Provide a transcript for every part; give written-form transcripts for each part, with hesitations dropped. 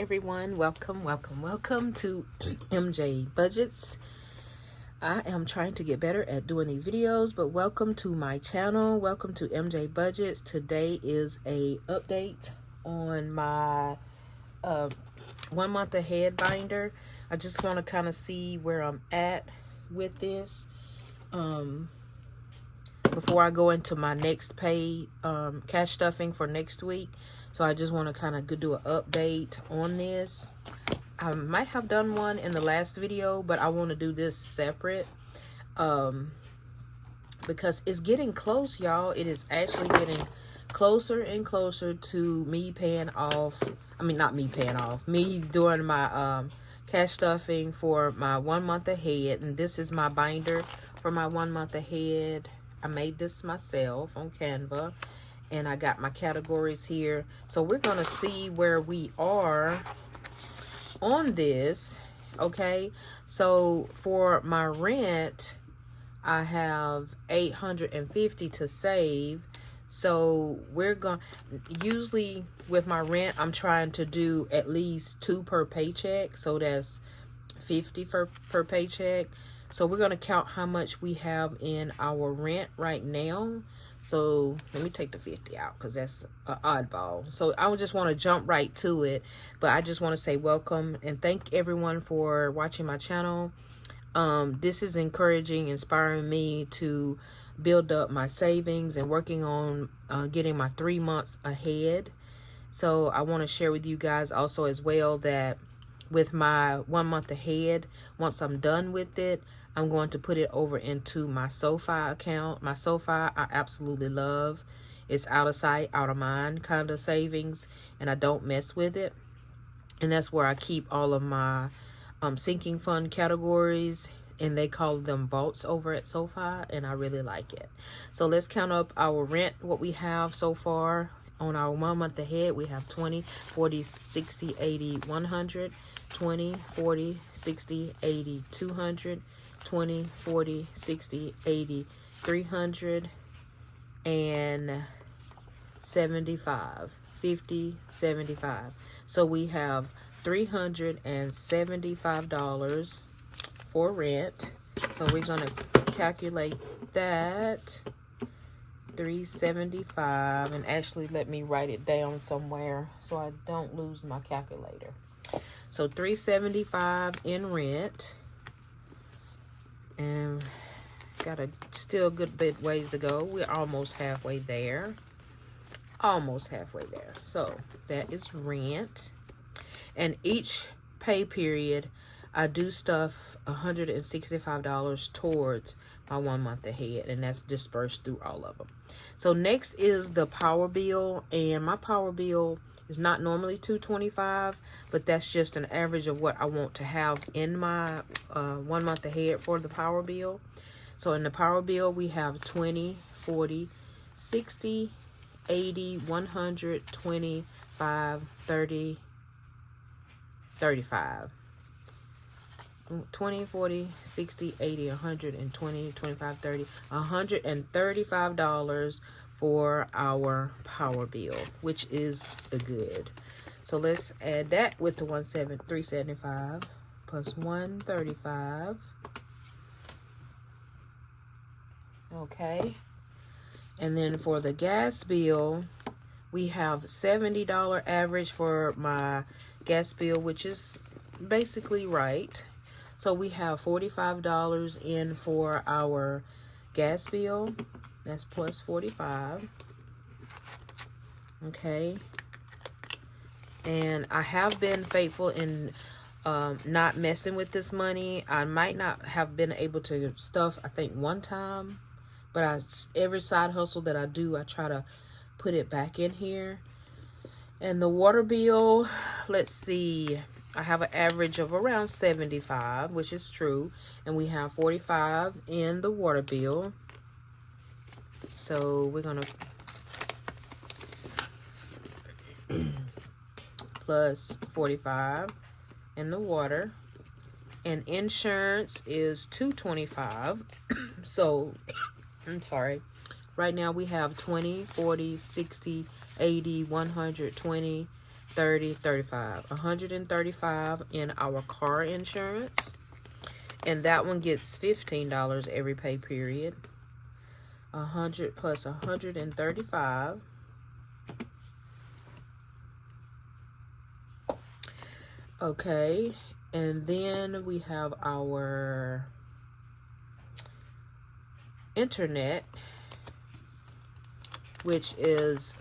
everyone, welcome to MJ Budgets. I am trying to get better at doing these videos, but welcome to my channel. Welcome to MJ Budgets. Today is a update on my 1 month ahead binder. I just want to kind of see where I'm at with this before I go into my next pay cash stuffing for next week. So I just want to kind of do an update on this. I might have done one in the last video, but I want to do this separate because it's getting close, y'all. It is actually getting closer and closer to me paying off. I mean, not me paying off, me doing my cash stuffing for my 1 month ahead. And this is my binder for my 1 month ahead. I made this myself on Canva, and I got my categories here. So we're gonna see where we are on this. Okay, so for my rent, I have $850 to save. So we're going, usually with my rent, I'm trying to do at least 2 per paycheck, so that's 50 per paycheck. So we're going to count how much we have in our rent right now. So let me take the 50 out because that's an oddball. So I would just want to jump right to it. But I just want to say welcome and thank everyone for watching my channel. This is encouraging, inspiring me to build up my savings and working on getting my 3 months ahead. So I want to share with you guys also as well that with my 1 month ahead, once I'm done with it, I'm going to put it over into my SoFi account. My SoFi I absolutely love. It's out of sight, out of mind kind of savings, and I don't mess with it. And that's where I keep all of my sinking fund categories, and they call them vaults over at SoFi, and I really like it. So let's count up our rent, what we have so far. On our 1 month ahead, we have 20, 40, 60, 80, 100, 20, 40, 60, 80, 200, 20, 40, 60, 80, 300, and 75, 50, 75. So we have $375 for rent. So we're going to calculate that. 375, and actually let me write it down somewhere so I don't lose my calculator. So 375 in rent, and got a still good bit ways to go. We're almost halfway there. So that is rent, and each pay period I do stuff $165 towards my 1 month ahead, and that's dispersed through all of them. So next is the power bill, and my power bill is not normally $225, but that's just an average of what I want to have in my 1 month ahead for the power bill. So in the power bill, we have 20, 40, 60, 80, 100, 25, 30, 35. 20, 40, 60, 80, 120, 25, 30, $135 for our power bill, which is good. So let's add that with the 375 plus 135. Okay. And then for the gas bill, we have $70 average for my gas bill, which is basically right. So we have $45 in for our gas bill. That's plus 45. Okay. And I have been faithful in not messing with this money. I might not have been able to stuff, I think, one time. But every side hustle that I do, I try to put it back in here. And the water bill, let's see. I have an average of around 75, which is true. And we have 45 in the water bill. So we're going to plus 45 in the water. And insurance is $225. So, I'm sorry. Right now we have 20, 40, 60, 80, 120, 30, 35. 135 in our car insurance. And that one gets $15 every pay period. 100 plus 135. Okay, and then we have our internet, which is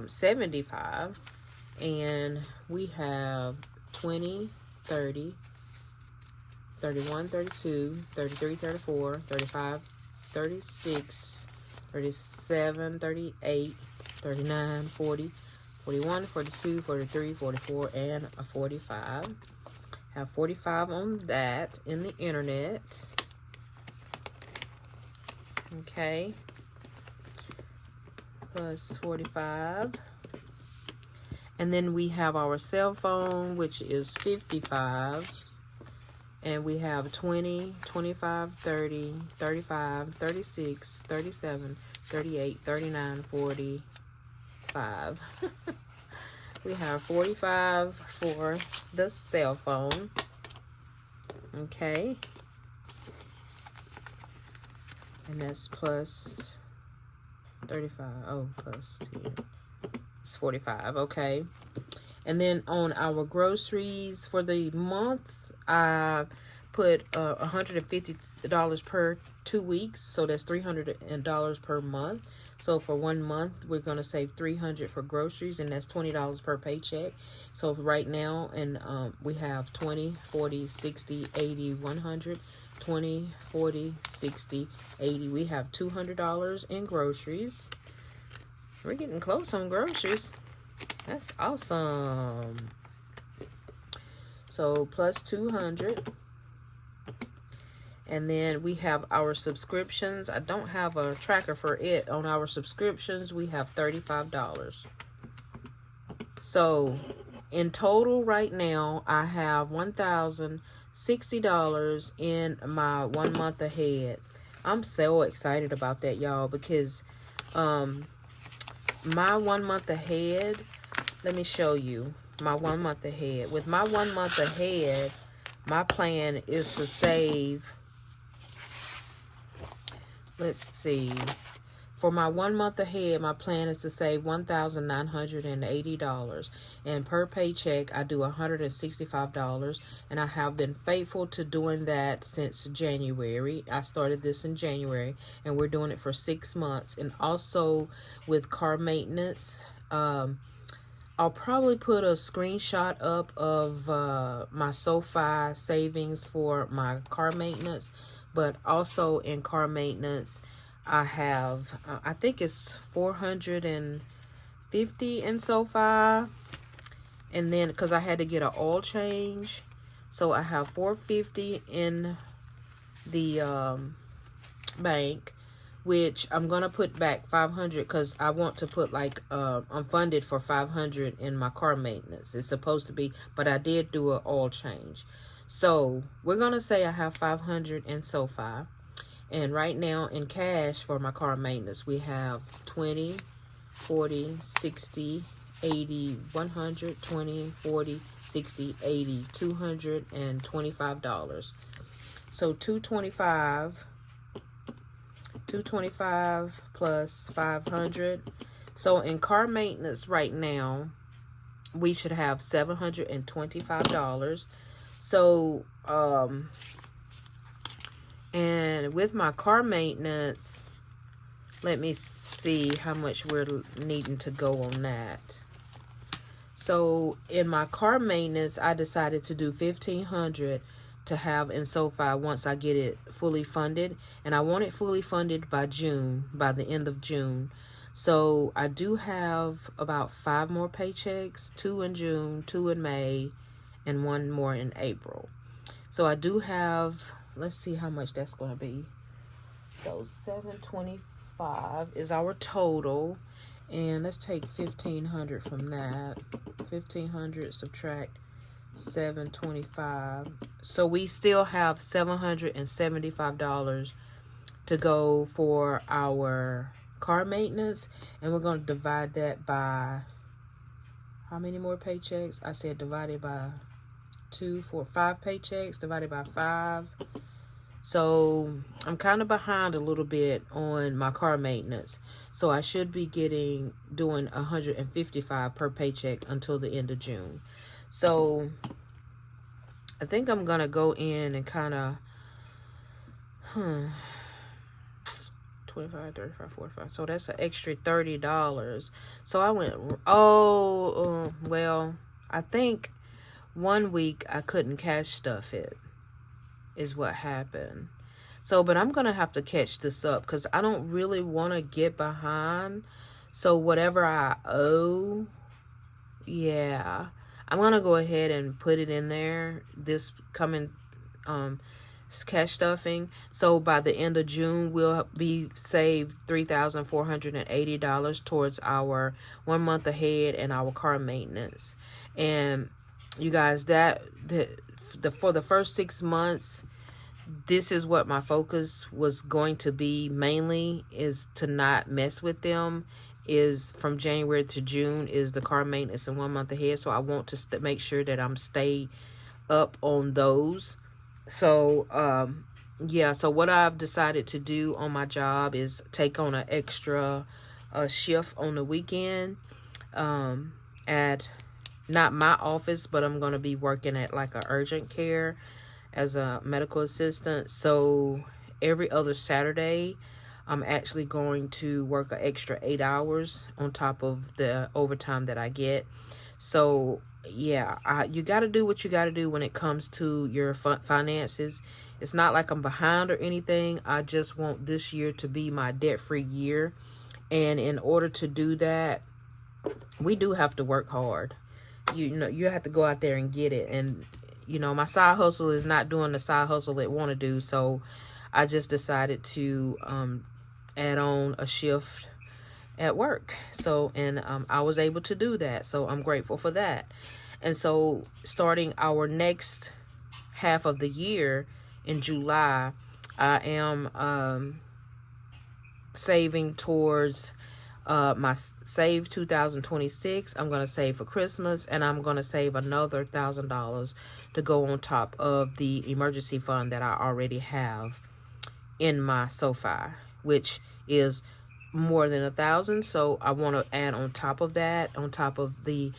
75, and we have 20, 30, 31, 32, 33, 34, 35, 36, 37, 38, 39, 40, 41, 42, 43, 44, and a 45. Have 45 on that in the internet. Okay. Plus 45. And then we have our cell phone, which is 55. And we have 20, 25, 30, 35, 36, 37, 38, 39, 45. We have 45 for the cell phone. Okay. And that's plus 35. Oh, plus 10. It's 45. Okay. And then on our groceries for the month, I put $150 per 2 weeks. So that's $300 per month. So for 1 month, we're going to save $300 for groceries, and that's $20 per paycheck. So right now, and we have 20, 40, 60, 80, 100, 20, 40, 60, 80. We have $200 in groceries. We're getting close on groceries. That's awesome. So plus 200. And then we have our subscriptions. I don't have a tracker for it. On our subscriptions, we have $35. So in total right now, I have $1,060 in my 1 month ahead. I'm so excited about that, y'all, because my 1 month ahead, let me show you my 1 month ahead. With my 1 month ahead, my plan is to save, let's see, for my 1 month ahead, my plan is to save $1,980. And per paycheck, I do $165. And I have been faithful to doing that since January. I started this in January, and we're doing it for 6 months. And also with car maintenance, I'll probably put a screenshot up of my SoFi savings for my car maintenance. But also in car maintenance, I have, I think it's 450 in SoFi. And then, because I had to get an oil change, so I have 450 in the bank, which I'm going to put back 500 because I want to put like, I'm funded for 500 in my car maintenance. It's supposed to be, but I did do an oil change. So we're going to say I have 500 in SoFi. And right now in cash for my car maintenance, we have 20, 40, 60, 80, 100, 20, 40, 60, 80, $225. So 225 plus 500. So in car maintenance right now, we should have $725. So, and with my car maintenance, let me see how much we're needing to go on that. So in my car maintenance, I decided to do $1,500 to have in SoFi once I get it fully funded. And I want it fully funded by June, by the end of June. So I do have about 5 more paychecks, 2 in June, 2 in May, and 1 more in April. So I do have, let's see how much that's going to be. So $725 is our total. And let's take $1,500 from that. $1,500 subtract $725. So we still have $775 to go for our car maintenance. And we're going to divide that by how many more paychecks? I said divided by 2, 4, 5 paychecks divided by 5. So I'm kind of behind a little bit on my car maintenance. So I should be doing 155 per paycheck until the end of June. So I think I'm going to go in and kind of, 25, 35, 45. So that's an extra $30. So I went, well, I think 1 week I couldn't cash stuff it is what happened. So, but I'm going to have to catch this up because I don't really want to get behind. So whatever I owe, yeah, I'm going to go ahead and put it in there this coming cash stuffing. So by the end of June, we'll be saved $3,480 towards our 1 month ahead and our car maintenance. And you guys, for the first 6 months, this is what my focus was going to be mainly, is to not mess with them. Is from January to June is the car maintenance and 1 month ahead. So I want to make sure that I'm stay up on those. So yeah, so what I've decided to do on my job is take on an extra shift on the weekend at not my office, but I'm going to be working at like a urgent care as a medical assistant. So every other Saturday, I'm actually going to work an extra 8 hours on top of the overtime that I get. So yeah, you got to do what you got to do when it comes to your finances. It's not like I'm behind or anything. I just want this year to be my debt-free year. And in order to do that, we do have to work hard. You know, you have to go out there and get it. And, you know, my side hustle is not doing the side hustle it want to do. So I just decided to add on a shift at work. So, and I was able to do that. So I'm grateful for that. And so starting our next half of the year in July, I am saving towards my save 2026. I'm going to save for Christmas, and I'm going to save another $1,000 to go on top of the emergency fund that I already have in my SoFi, which is more than 1,000. So I want to add on top of that, on top of the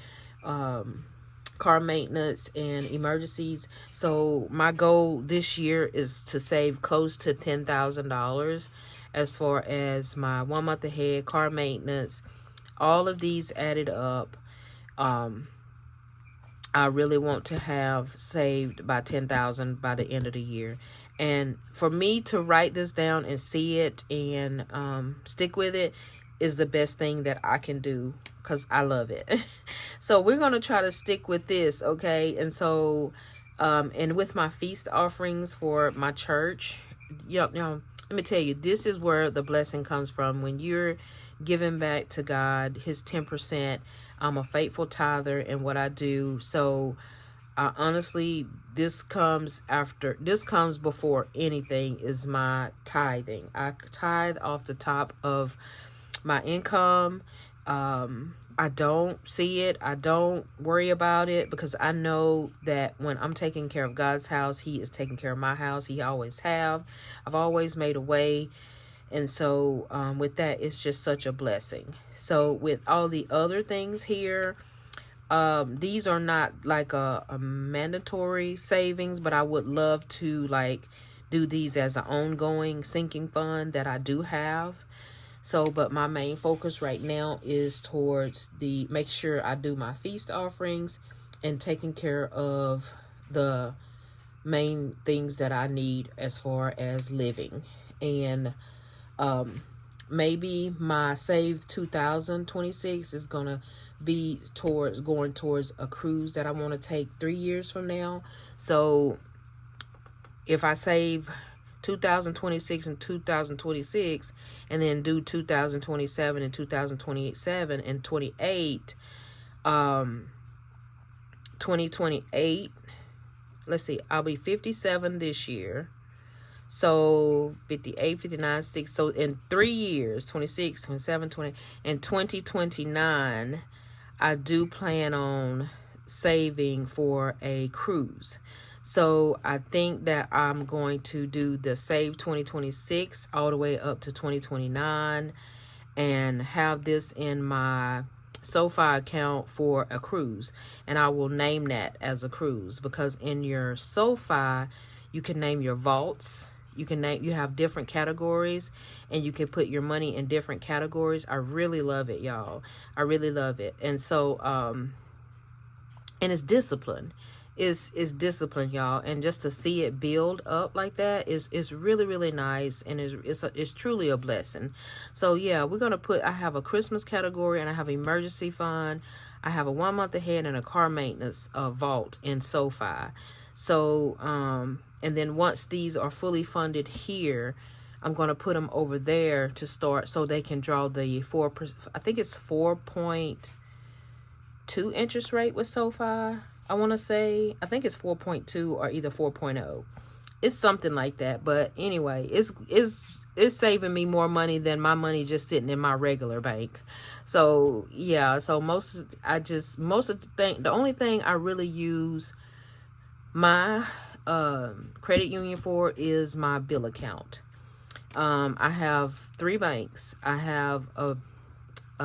car maintenance and emergencies. So my goal this year is to save close to $10,000 as far as my 1 month ahead, car maintenance, all of these added up. I really want to have saved by $10,000 by the end of the year. And for me to write this down and see it and stick with it is the best thing that I can do, because I love it. So we're going to try to stick with this, okay? And so, and with my feast offerings for my church, you know, let me tell you, this is where the blessing comes from. When you're giving back to God, his 10%, I'm a faithful tither in what I do. So honestly, this comes before anything is my tithing. I tithe off the top of my income. I don't see it. I don't worry about it, because I know that when I'm taking care of God's house, he is taking care of my house. He always have. I've always made a way. And so with that, it's just such a blessing. So with all the other things here, these are not like a mandatory savings, but I would love to like do these as an ongoing sinking fund that I do have. So, but my main focus right now is towards make sure I do my feast offerings and taking care of the main things that I need as far as living. And maybe my save 2026 is gonna be going towards a cruise that I want to take 3 years from now. So if I save 2026 and 2026 and then do 2027 and 2027 and 2028, let's see, I'll be 57 this year. So 58, 59, 6. So in 3 years, 26, 27, 20, and 2029, I do plan on saving for a cruise. So I think that I'm going to do the Save 2026 all the way up to 2029 and have this in my SoFi account for a cruise. And I will name that as a cruise, because in your SoFi, you can name your vaults. You have different categories, and you can put your money in different categories. I really love it, y'all. I really love it. And so, and it's discipline. It's discipline, y'all. And just to see it build up like that is really, really nice, and it's truly a blessing. So yeah, we're gonna put, I have a Christmas category, and I have emergency fund. I have a 1 month ahead and a car maintenance vault in SoFi. So and then once these are fully funded here, I'm going to put them over there to start, so they can draw the 4%. I think it's 4.2 interest rate with SoFi. I want to say, I think it's 4.2 or either 4.0. It's something like that. But anyway, it's saving me more money than my money just sitting in my regular bank. So yeah, so the only thing I really use my credit union for is my bill account. I have 3 banks. I have a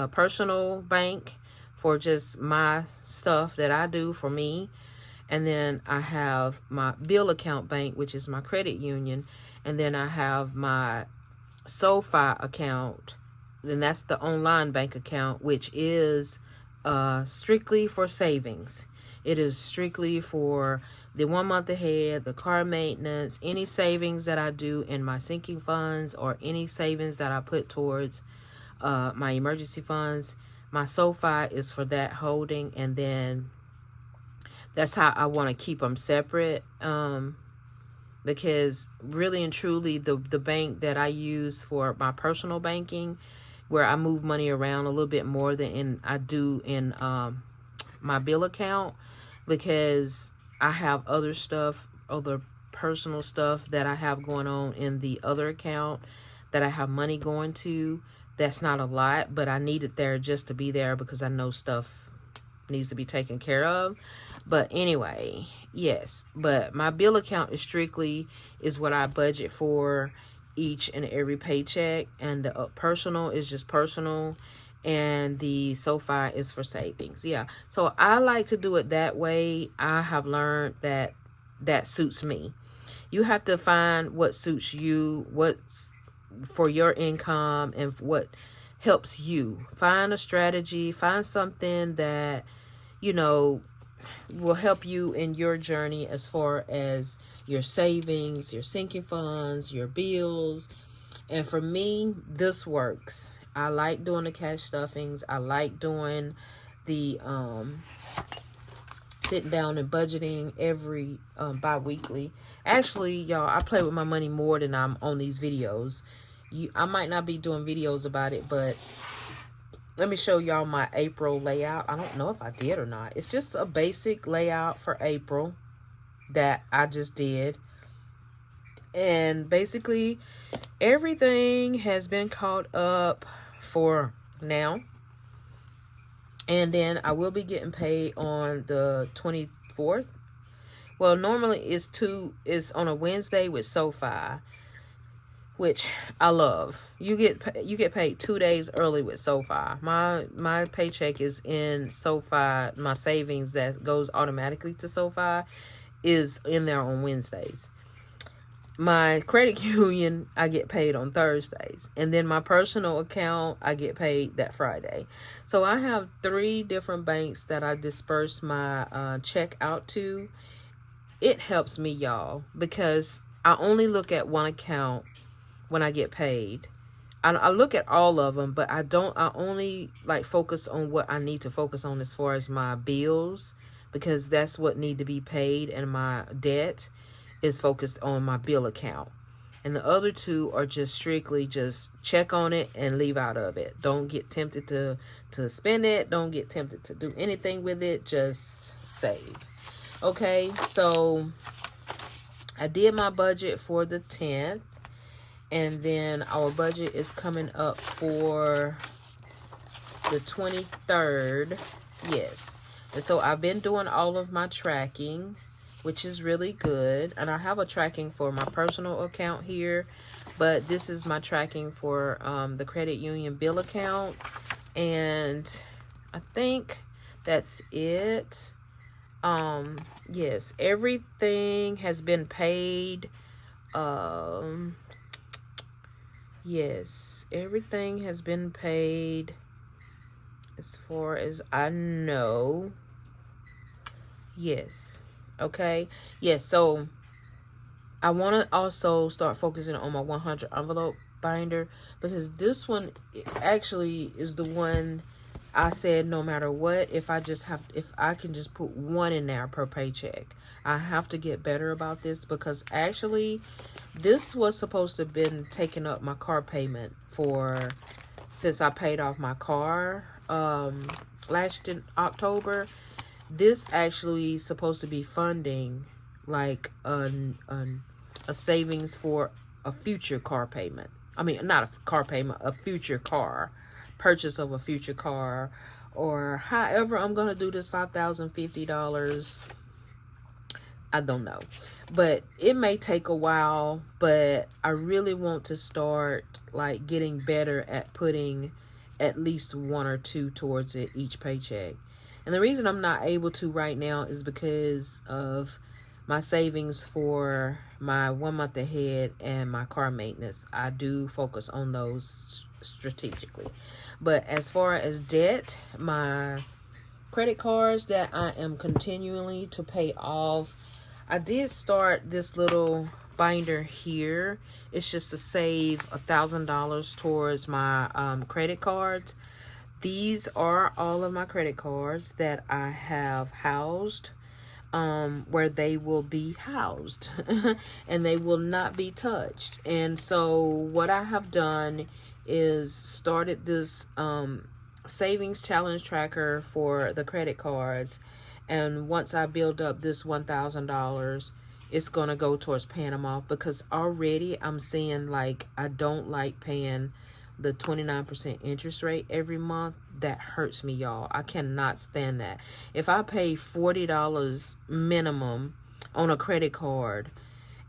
personal bank for just my stuff that I do for me, and then I have my bill account bank, which is my credit union, and then I have my SoFi account, and that's the online bank account, which is strictly for savings. It is strictly for the 1 month ahead, the car maintenance, any savings that I do in my sinking funds, or any savings that I put towards my emergency funds. My SoFi is for that holding, and then that's how I want to keep them separate. Because really and truly, the bank that I use for my personal banking, where I move money around a little bit more than I do in my bill account, because I have other personal stuff that I have going on in the other account that I have money going to. That's not a lot, but I need it there just to be there, because I know stuff needs to be taken care of. But anyway, yes, but my bill account is what I budget for each and every paycheck, and the personal is just personal, and the SoFi is for savings. Yeah, so I like to do it that way. I have learned that suits me. You have to find what suits you, what's for your income, and what helps you. Find a strategy, find something that, will help you in your journey as far as your savings, your sinking funds, your bills. And for me, this works. I like doing the cash stuffings. I like doing the sitting down and budgeting every bi-weekly. Actually, y'all, I play with my money more than I'm on these videos. I might not be doing videos about it, but let me show y'all my April layout. I don't know if I did or not. It's just a basic layout for April that I just did. And basically, everything has been caught up for now. And then I will be getting paid on the 24th. Well, normally it's on a Wednesday with SoFi, which I love. You get paid 2 days early with SoFi. My paycheck is in SoFi. My savings that goes automatically to SoFi is in there on Wednesdays. My credit union, I get paid on Thursdays. And then my personal account, I get paid that Friday. So I have 3 different banks that I disperse my check out to. It helps me, y'all, because I only look at one account when I get paid. I look at all of them, but I only focus on what I need to focus on as far as my bills, because that's what need to be paid, and my debt is focused on my bill account. And the other 2 are just strictly just check on it and leave out of it. Don't get tempted to spend it. Don't get tempted to do anything with it. Just save. Okay, so I did my budget for the 10th. And then our budget is coming up for the 23rd. Yes. And so I've been doing all of my tracking, which is really good. And I have a tracking for my personal account here, but this is my tracking for the credit union bill account. And I think that's it. Yes, everything has been paid. Yes, everything has been paid as far as I know. Yes. Okay. Yes, so I want to also start focusing on my 100 envelope binder, because this one actually is the one I said no matter what, if I can just put one in there per paycheck. I have to get better about this, because actually this was supposed to have been taking up my car payment for, since I paid off my car last in October. This actually supposed to be funding like a savings for a future car payment. I mean, not a car payment, a future car purchase of a future car, or however I'm gonna do this $5,050. I don't know, but it may take a while. But I really want to start like getting better at putting at least one or two towards it each paycheck. And the reason I'm not able to right now is because of my savings for my 1 month ahead and my car maintenance. I do focus on those strategically. But as far as debt, my credit cards that I am continually to pay off, I did start this little binder here. It's just to save $1,000 towards my credit cards. These are all of my credit cards that I have housed where they will be housed and they will not be touched. And so what I have done is started this savings challenge tracker for the credit cards. And once I build up this $1,000, it's going to go towards paying them off, because already I'm seeing like I don't like paying the 29% interest rate every month. That hurts me, y'all. I cannot stand that. If I pay $40 minimum on a credit card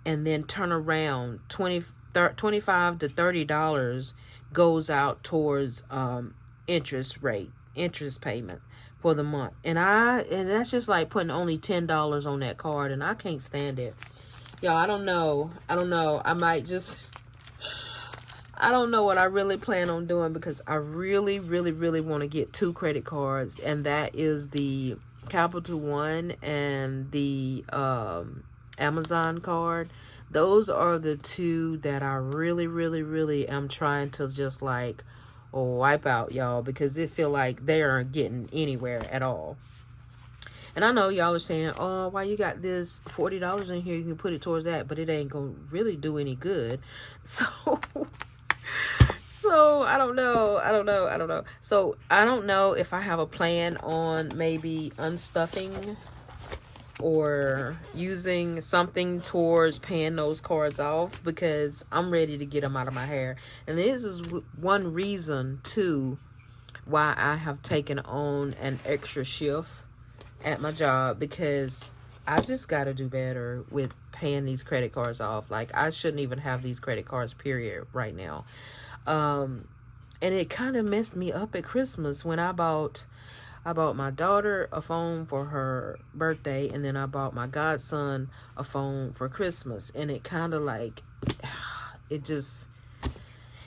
and then turn around, 25 to $30 goes out towards interest payment for the month. And that's just like putting only $10 on that card, and I can't stand it. Y'all, I don't know. I might just, I don't know what I really plan on doing, because I really, really, really want to get 2 credit cards, and that is the Capital One and the Amazon card. Those are the 2 that I really, really, really am trying to just like wipe out, y'all, because it feel like they aren't getting anywhere at all. And I know y'all are saying, oh, why you got this $40 in here? You can put it towards that, but it ain't gonna really do any good. So I don't know. So I don't know if I have a plan on maybe unstuffing or using something towards paying those cards off, because I'm ready to get them out of my hair. And this is one reason too why I have taken on an extra shift at my job, because I just got to do better with paying these credit cards off. Like, I shouldn't even have these credit cards, period, right now. And it kind of messed me up at Christmas when I bought my daughter a phone for her birthday, and then I bought my godson a phone for Christmas. And it kind of like, it just,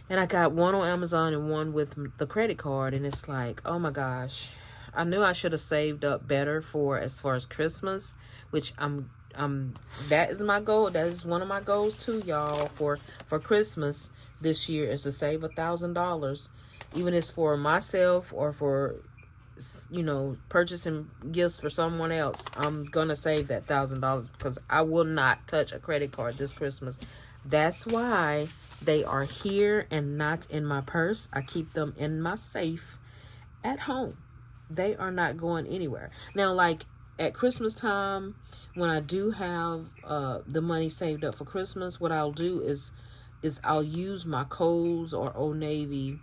and I got one on Amazon and one with the credit card, and it's like, oh my gosh, I knew I should have saved up better for as far as Christmas, which that is my goal. That is one of my goals too, y'all, for Christmas this year, is to save $1,000, even if it's for myself or for, you know, purchasing gifts for someone else. I'm gonna save that $1,000, because I will not touch a credit card this Christmas. That's why they are here and not in my purse. I keep them in my safe at home. They are not going anywhere. Now, like at Christmas time, when I do have the money saved up for Christmas, what I'll do is I'll use my Kohl's or Old Navy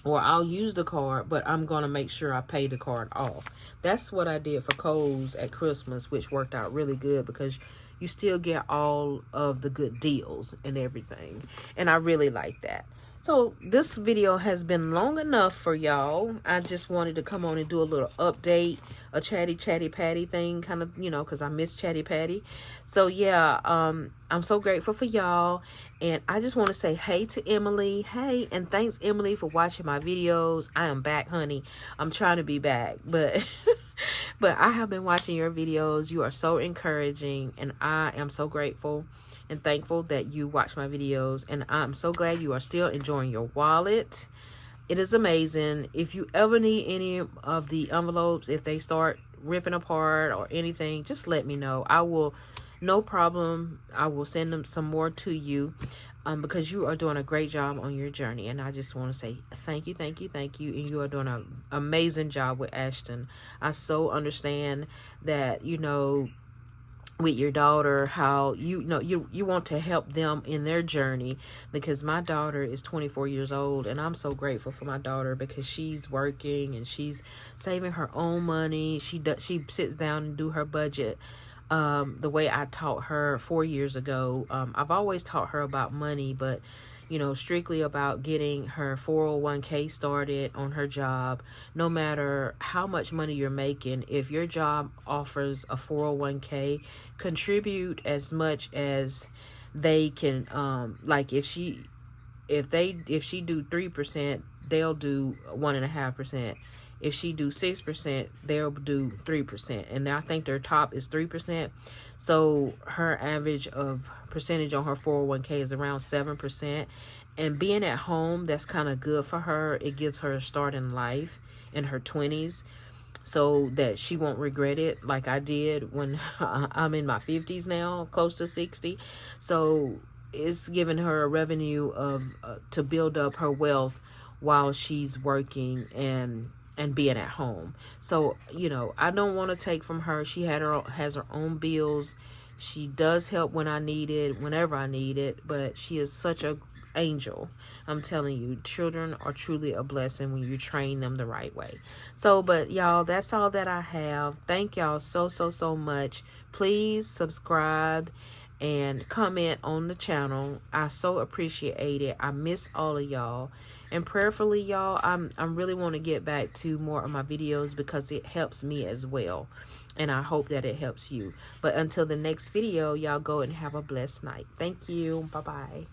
or I'll use the card, but I'm going to make sure I pay the card off. That's what I did for Kohl's at Christmas, which worked out really good because you still get all of the good deals and everything. And I really like that. So this video has been long enough for y'all. I just wanted to come on and do a little update, a chatty patty thing, kind of, you know, because I miss Chatty Patty. So yeah, I'm so grateful for y'all. And I just want to say hey to Emily. Hey, and thanks Emily for watching my videos. I am back, honey. I'm trying to be back, but but I have been watching your videos. You are so encouraging, and I am so grateful and thankful that you watch my videos. And I'm so glad you are still enjoying your wallet. It is amazing. If you ever need any of the envelopes, if they start ripping apart or anything, just let me know. I will, no problem. I will send them some more to you, because you are doing a great job on your journey. And I just want to say thank you. And you are doing an amazing job with Ashton. I so understand that, you know, with your daughter, how you want to help them in their journey, because my daughter is 24 years old, and I'm so grateful for my daughter because she's working and she's saving her own money. She sits down and do her budget the way I taught her 4 years ago. I've always taught her about money, but you know, strictly about getting her 401k started on her job. No matter how much money you're making, if your job offers a 401k, contribute as much as they can. Like if she do 3%, they'll do 1.5%. If she do 6%, they'll do 3%. And I think their top is 3%. So her average of percentage on her 401k is around 7%. And being at home, that's kind of good for her. It gives her a start in life in her 20s, so that she won't regret it like I did when I'm in my 50s now, close to 60. So it's giving her a revenue of to build up her wealth while she's working and being at home. So, you know, I don't want to take from her. She has her own bills. She does help when I need it, whenever I need it, but she is such a angel. I'm telling you, children are truly a blessing when you train them the right way. So, but y'all, that's all that I have. Thank y'all so much. Please subscribe and comment on the channel. I so appreciate it. I miss all of y'all, and prayerfully, y'all, I'm really want to get back to more of my videos because it helps me as well, and I hope that it helps you. But until the next video, y'all go and have a blessed night. Thank you. Bye bye.